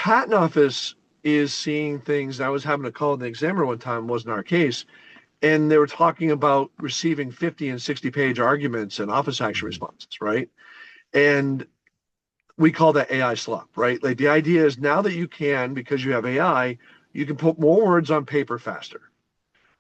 patent office is seeing things. I was having a call with the examiner one time, wasn't our case, and they were talking about receiving 50 and 60-page arguments and office action responses, right? And we call that AI slop, right? Like the idea is now that you can, because you have AI, you can put more words on paper faster.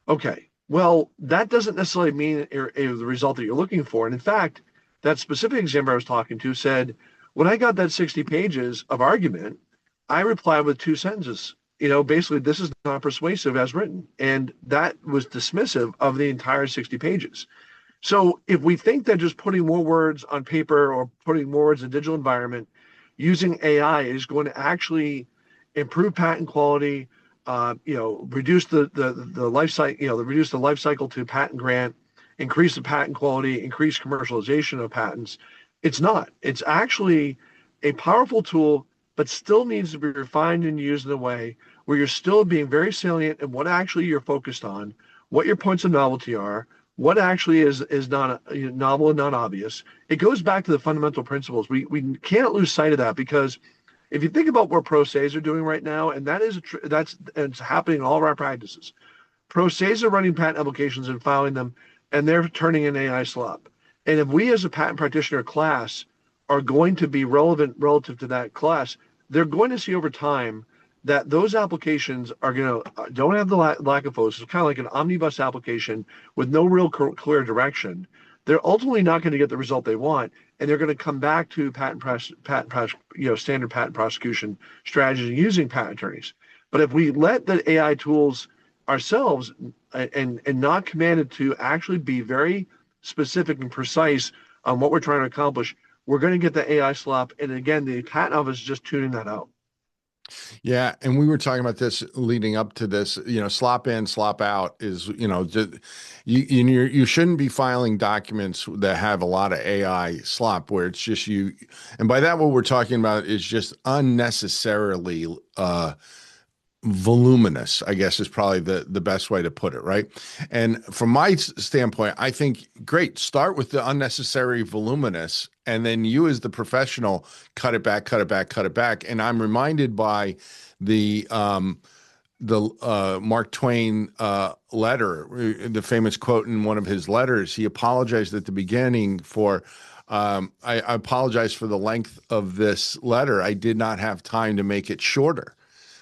Okay, well, that doesn't necessarily mean the result that you're looking for. And in fact, that specific examiner I was talking to said, when I got that 60 pages of argument, I replied with two sentences. Basically, this is not persuasive as written. And that was dismissive of the entire 60 pages. So if we think that just putting more words on paper or putting more words in a digital environment using AI is going to actually improve patent quality, reduce the life cycle, reduce the life cycle to patent grant, increase the patent quality, increase commercialization of patents, it's not. It's actually a powerful tool, but still needs to be refined and used in a way where you're still being very salient in what actually you're focused on, what your points of novelty are, what actually is not novel and not obvious. It goes back to the fundamental principles. We can't lose sight of that, because if you think about what pro ses are doing right now, and it's happening in all of our practices. Pro ses are running patent applications and filing them, and they're turning in AI slop. And if we as a patent practitioner class are going to be relevant relative to that class, they're going to see over time that those applications are don't have the lack of focus. It's kind of like an omnibus application with no real clear direction. They're ultimately not going to get the result they want, and they're going to come back to standard patent prosecution strategies using patent attorneys. But if we let the AI tools ourselves and not commanded to actually be very specific and precise on what we're trying to accomplish, we're going to get the AI slop. And again, the patent office is just tuning that out. Yeah, and we were talking about this leading up to this. Slop in, slop out is, you shouldn't be filing documents that have a lot of AI slop where it's just you. And by that, what we're talking about is just unnecessarily voluminous, I guess is probably the best way to put it, right? And from my standpoint, I think, great, start with the unnecessary voluminous, and then you as the professional, cut it back, cut it back, cut it back. And I'm reminded by the Mark Twain letter, the famous quote in one of his letters. He apologized at the beginning for, I apologize for the length of this letter. I did not have time to make it shorter.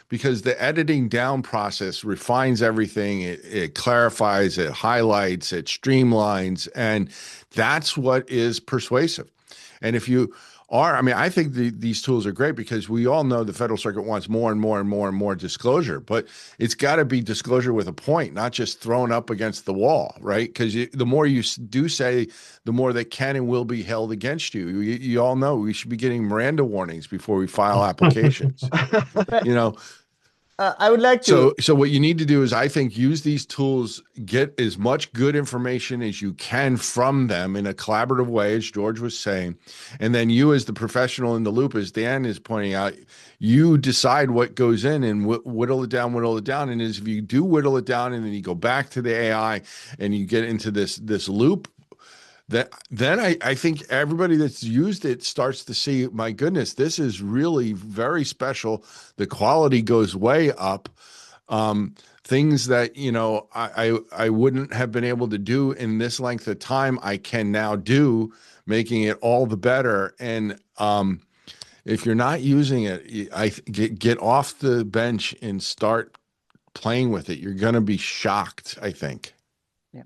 Because the editing down process refines everything, it clarifies, it highlights, it streamlines, and that's what is persuasive. And if you are, I think these tools are great, because we all know the Federal Circuit wants more and more and more and more disclosure, but it's got to be disclosure with a point, not just thrown up against the wall, right? Because the more you do say, the more that can and will be held against you. You all know we should be getting Miranda warnings before we file applications. I would like to. So what you need to do is, I think, use these tools, get as much good information as you can from them in a collaborative way, as George was saying. And then you, as the professional in the loop, as Dan is pointing out, you decide what goes in and whittle it down, whittle it down. And as if you do whittle it down and then you go back to the AI and you get into this loop, then I think everybody that's used it starts to see, my goodness, this is really very special. The quality goes way up. Things that, I wouldn't have been able to do in this length of time, I can now do, making it all the better. And if you're not using it, get off the bench and start playing with it. You're going to be shocked, I think.